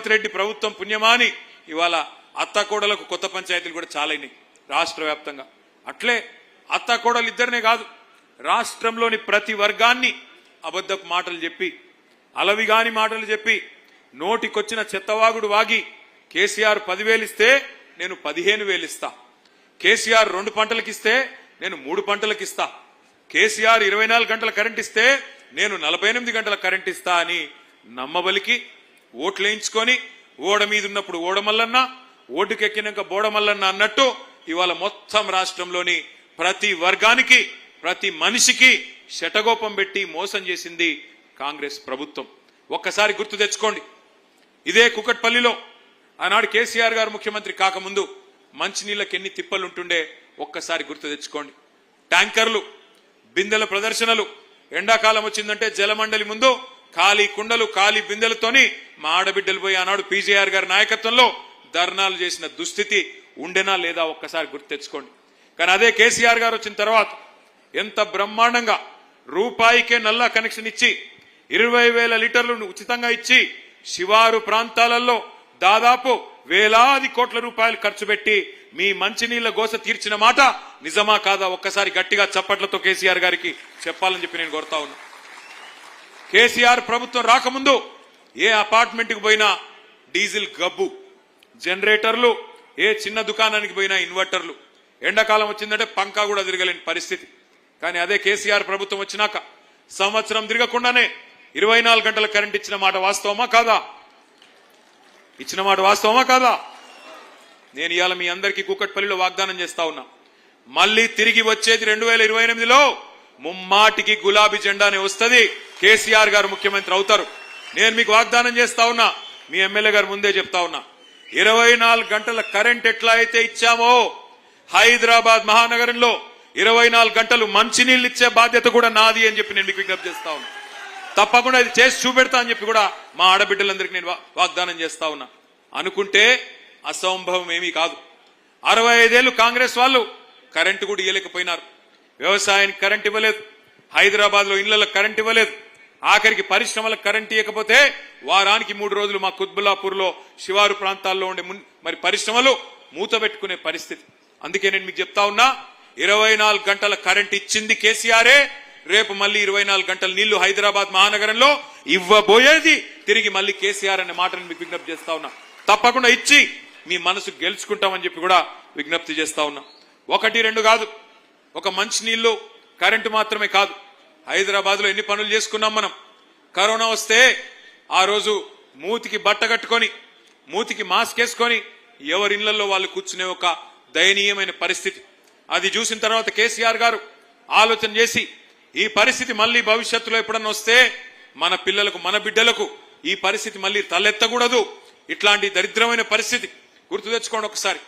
రేవంత్ రెడ్డి ప్రభుత్వం పుణ్యమాని ఇవాళ అత్తకోడలకు కొత్త పంచాయతీలు కూడా చాలైనాయి రాష్ట్ర వ్యాప్తంగా. అట్లే అత్తకోడలు ఇద్దరినే కాదు, రాష్ట్రంలోని ప్రతి వర్గాన్ని అబద్ధపు మాటలు చెప్పి, అలవిగాని మాటలు చెప్పి, నోటికొచ్చిన చెత్తవాగుడు వాగి కేసీఆర్ 10,000 ఇస్తే నేను 15,000 ఇస్తా, కేసీఆర్ 2 పంటలకు ఇస్తే నేను 3 పంటలకు ఇస్తా, కేసీఆర్ 24 గంటల కరెంట్ ఇస్తే నేను 48 గంటల కరెంట్ ఇస్తా అని నమ్మబలికి ఓట్లేయించుకొని ఓడ మీద ఉన్నప్పుడు ఓడమల్లన్న, ఓటుకెక్కినాక బోడమల్లన్న అన్నట్టు ఇవాళ మొత్తం రాష్ట్రంలోని ప్రతి వర్గానికి ప్రతి మనిషికి శటగోపం పెట్టి మోసం చేసింది కాంగ్రెస్ ప్రభుత్వం. ఒక్కసారి గుర్తు తెచ్చుకోండి. ఇదే కుకట్పల్లిలో ఆనాడు కేసీఆర్ గారు ముఖ్యమంత్రి కాకముందు మంచినీళ్ళకి ఎన్ని తిప్పలుంటుండే ఒక్కసారి గుర్తు తెచ్చుకోండి. ట్యాంకర్లు, బిందెల ప్రదర్శనలు, ఎండాకాలం వచ్చిందంటే జలమండలి ముందు ఖాళీ కుండలు ఖాళీ బిందెలతోని మా ఆడబిడ్డలు పోయి ఆనాడు పీజేఆర్ గారి నాయకత్వంలో ధర్నాలు చేసిన దుస్థితి ఉండేనా లేదా ఒక్కసారి గుర్తు తెచ్చుకోండి. కానీ అదే కేసీఆర్ గారు వచ్చిన తర్వాత ఎంత బ్రహ్మాండంగా రూపాయికే నల్లా కనెక్షన్ ఇచ్చి 20,000 లీటర్లను ఉచితంగా ఇచ్చి శివారు ప్రాంతాలలో దాదాపు వేలాది కోట్ల రూపాయలు ఖర్చు పెట్టి మీ మంచినీళ్ల గోస తీర్చిన మాట నిజమా కాదా ఒక్కసారి గట్టిగా చప్పట్లతో కేసీఆర్ గారికి చెప్పాలని చెప్పి నేను కోరుతా ఉన్నా. కేసీఆర్ ప్రభుత్వం రాకముందు ఏ అపార్ట్మెంట్కి పోయినా డీజిల్ గబ్బు, జనరేటర్లు, ఏ చిన్న దుకాణానికి పోయినా ఇన్వర్టర్లు, ఎండాకాలం వచ్చిందంటే పంకా కూడా తిరగలేని పరిస్థితి. కానీ అదే కేసీఆర్ ప్రభుత్వం వచ్చినాక సంవత్సరం తిరగకుండానే 24 గంటల కరెంట్ ఇచ్చిన మాట వాస్తవమా కాదా? ఇచ్చిన మాట వాస్తవమా కాదా? నేను ఇవాళ మీ అందరికీ కూకట్పల్లిలో వాగ్దానం చేస్తా ఉన్నా, మళ్ళీ తిరిగి వచ్చేది 2028లో ముమ్మాటికి గులాబీ జెండానే వస్తుంది, కేసీఆర్ గారు ముఖ్యమంత్రి అవుతారు. నేను మీకు వాగ్దానం చేస్తా ఉన్నా, మీ ఎమ్మెల్యే గారు ముందే చెప్తా ఉన్నా, 24 గంటల కరెంట్ ఎట్లా అయితే ఇచ్చామో హైదరాబాద్ మహానగరంలో 24 గంటలు మంచినీళ్ళు ఇచ్చే బాధ్యత కూడా నాది అని చెప్పి నేను మీకు విజ్ఞప్తి చేస్తా ఉన్నా. తప్పకుండా ఇది చేసి చూపెడతా అని చెప్పి కూడా మా ఆడబిడ్డలందరికీ నేను వాగ్దానం చేస్తా ఉన్నా. అనుకుంటే అసంభవం ఏమీ కాదు. 65 ఏళ్లు కాంగ్రెస్ వాళ్ళు కరెంటు కూడా ఇవ్వలేకపోయినారు. వ్యవసాయానికి కరెంట్ ఇవ్వలేదు, హైదరాబాద్ లో ఇళ్లలో కరెంట్ ఇవ్వలేదు, ఆఖరికి పరిశ్రమలకు కరెంట్ ఇవ్వకపోతే వారానికి 3 రోజులు మా కుత్బుల్లాపూర్ లో శివారు ప్రాంతాల్లో ఉండే మరి పరిశ్రమలు మూత పెట్టుకునే పరిస్థితి. అందుకే నేను మీకు చెప్తా ఉన్నా, 24 గంటల కరెంట్ ఇచ్చింది కేసీఆరే, రేపు మళ్ళీ 24 గంటల నీళ్లు హైదరాబాద్ మహానగరంలో ఇవ్వబోయేది తిరిగి మళ్ళీ కేసీఆర్ అనే మాటను మీకు విజ్ఞప్తి చేస్తా ఉన్నా. తప్పకుండా ఇచ్చి మీ మనసు గెలుచుకుంటామని చెప్పి కూడా విజ్ఞప్తి చేస్తా ఉన్నా. 1, 2 కాదు, ఒక మంచి నీళ్లు కరెంటు మాత్రమే కాదు, హైదరాబాద్ లో ఎన్ని పనులు చేసుకున్నాం మనం. కరోనా వస్తే ఆ రోజు మూతికి బట్ట కట్టుకొని మూతికి మాస్క్ వేసుకొని ఎవరిళ్లలో వాళ్ళు కూర్చునే ఒక దయనీయమైన పరిస్థితి. అది చూసిన తర్వాత కేసీఆర్ గారు ఆలోచన చేసి ఈ పరిస్థితి మళ్ళీ భవిష్యత్తులో ఎప్పుడన్నా వస్తే మన పిల్లలకు మన బిడ్డలకు ఈ పరిస్థితి మళ్ళీ తలెత్తకూడదు, ఇట్లాంటి దరిద్రమైన పరిస్థితి గుర్తు తెచ్చుకోండి ఒకసారి.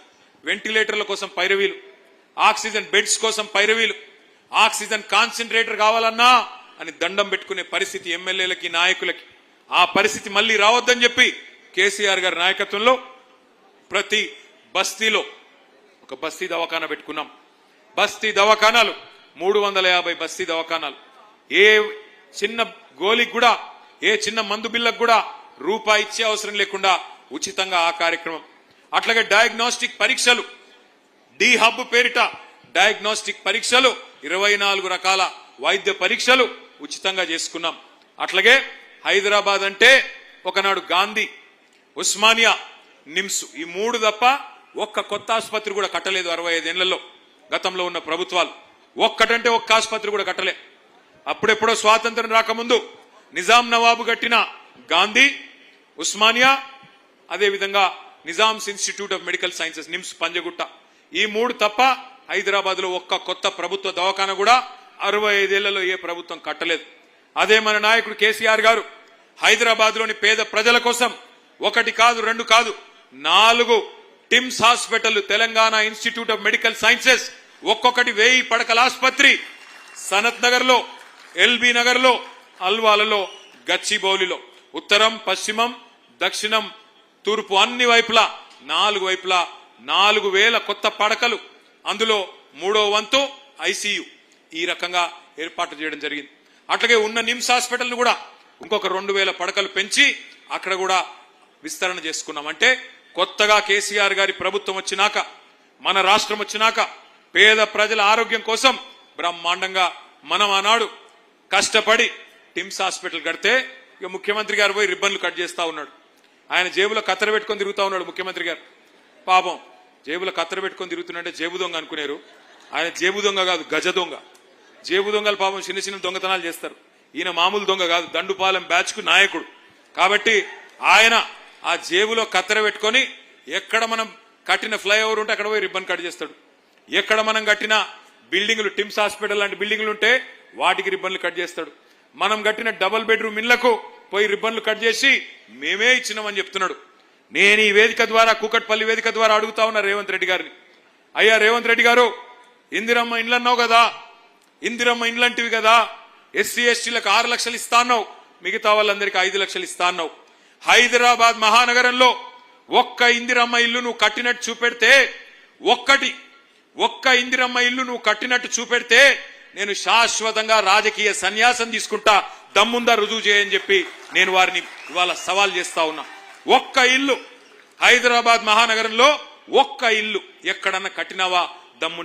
వెంటిలేటర్ల కోసం పైరవీలు, ఆక్సిజన్ బెడ్స్ కోసం పైరవీలు, ఆక్సిజన్ కాన్సన్ట్రేటర్ కావాలన్నా అని దండం పెట్టుకునే పరిస్థితి ఎమ్మెల్యేలకి నాయకులకి. ఆ పరిస్థితి మళ్ళీ రావద్దని చెప్పి కేసీఆర్ గారి నాయకత్వంలో ప్రతి బస్తీలో ఒక బస్తీ దవాఖానా పెట్టుకున్నాం. బస్తీ దవాఖానాలు 350 బస్తీ దవాఖానాలు. ఏ చిన్న గోలికి కూడా ఏ చిన్న మందు బిల్లకు కూడా రూపాయి ఇచ్చే అవసరం లేకుండా ఉచితంగా ఆ కార్యక్రమం. అట్లాగే డయాగ్నోస్టిక్ పరీక్షలు, డి హబ్ పేరిట డయాగ్నోస్టిక్ పరీక్షలు, 24 రకాల వైద్య పరీక్షలు ఉచితంగా చేసుకున్నాం. అట్లాగే హైదరాబాద్ అంటే ఒకనాడు గాంధీ, ఉస్మానియా, నిమ్స్ ఈ 3 తప్ప ఒక్క కొత్త ఆసుపత్రి కూడా కట్టలేదు 65 ఏళ్లలో గతంలో ఉన్న ప్రభుత్వాలు. ఒక్కటంటే ఒక్క ఆసుపత్రి కూడా కట్టలే. అప్పుడెప్పుడో స్వాతంత్రం రాకముందు నిజాం నవాబు కట్టిన గాంధీ, ఉస్మానియా, అదేవిధంగా Nizam's institute of medical sciences NIMS Panjagutta, ఈ 3 తప్ప హైదరాబాద్ లో ఒక్క కొత్త ప్రభుత్వ దవాఖాన కూడా 65 ఏళ్లలో ఏ ప్రభుత్వం కట్టలేదు. అదే మన నాయకుడు కేసీఆర్ గారు హైదరాబాద్ లోని పేద ప్రజల కోసం 1 కాదు 2 కాదు 4 TIMS hospital, Telangana institute of medical sciences, ఒక్కొక్కటి 1000 పడకల ఆసుపత్రి సనత్ నగర్ లో, ఎల్బీ నగర్ లో, అల్వాలలో, గచ్చిబౌలిలో, ఉత్తరం, పశ్చిమం, దక్షిణం, తూర్పు అన్ని వైపులా 4 వైపులా 4000 కొత్త పడకలు, అందులో 3వ వంతు ఐసీయూ ఈ రకంగా ఏర్పాటు చేయడం జరిగింది. అట్లాగే ఉన్న నిమ్స్ హాస్పిటల్ ను కూడా ఇంకొక 2000 పడకలు పెంచి అక్కడ కూడా విస్తరణ చేసుకున్నాం. అంటే కొత్తగా కేసీఆర్ గారి ప్రభుత్వం వచ్చినాక, మన రాష్ట్రం వచ్చినాక పేద ప్రజల ఆరోగ్యం కోసం బ్రహ్మాండంగా మనం ఆనాడు కష్టపడి టిమ్స్ హాస్పిటల్ కడితే ఇక ముఖ్యమంత్రి గారు పోయి రిబ్బన్లు కట్ చేస్తా ఉన్నాడు. ఆయన జేబులో కత్తెర పెట్టుకొని తిరుగుతా ఉన్నాడు ముఖ్యమంత్రి గారు. పాపం జేబులో కత్తెర పెట్టుకొని తిరుగుతుంటే జేబు దొంగ అనుకునేరు. ఆయన జేబు దొంగ కాదు, గజ దొంగ. జేబు దొంగలు పాపం చిన్న చిన్న దొంగతనాలు చేస్తారు. ఈయన మామూలు దొంగ కాదు, దండుపాలెం బ్యాచ్ కు నాయకుడు. కాబట్టి ఆయన ఆ జేబులో కత్తెర పెట్టుకొని ఎక్కడ మనం కట్టిన ఫ్లైఓవర్ ఉంటే అక్కడ పోయి రిబ్బన్ కట్ చేస్తాడు. ఎక్కడ మనం కట్టిన బిల్డింగ్లు, టిమ్స్ హాస్పిటల్ లాంటి బిల్డింగ్లు ఉంటే వాటికి రిబ్బన్లు కట్ చేస్తాడు. మనం కట్టిన డబుల్ బెడ్రూమ్ ఇళ్లకు పోయి రిబ్బన్లు కట్ చేసి మేమే ఇచ్చినామని చెప్తున్నాడు. నేను ఈ వేదిక ద్వారా, కూకట్పల్లి వేదిక ద్వారా అడుగుతా ఉన్నా రేవంత్ రెడ్డి గారిని, అయ్యా రేవంత్ రెడ్డి గారు, ఇందిరమ్మ ఇండ్లు అన్నావు కదా, ఇందిరమ్మ ఇండ్లంటివి కదా, ఎస్సీ ఎస్టీలకు 6 లక్షలు ఇస్తా అన్నావు, మిగతా వాళ్ళందరికీ 5 లక్షలు ఇస్తా అన్నావు. హైదరాబాద్ మహానగరంలో ఒక్క ఇందిరమ్మ ఇల్లు నువ్వు కట్టినట్టు చూపెడితే, ఒక్క ఇందిరమ్మ ఇల్లు నువ్వు కట్టినట్టు చూపెడితే నేను శాశ్వతంగా రాజకీయ సన్యాసం తీసుకుంటా, దమ్ముందా రుజువు చేయని చెప్పి నేను వారిని ఇవాళ సవాల్ చేస్తా ఉన్నా. ఒక్క ఇల్లు హైదరాబాద్ మహానగరంలో ఒక్క ఇల్లు ఎక్కడన్నా కట్టినావా? దమ్ముంటే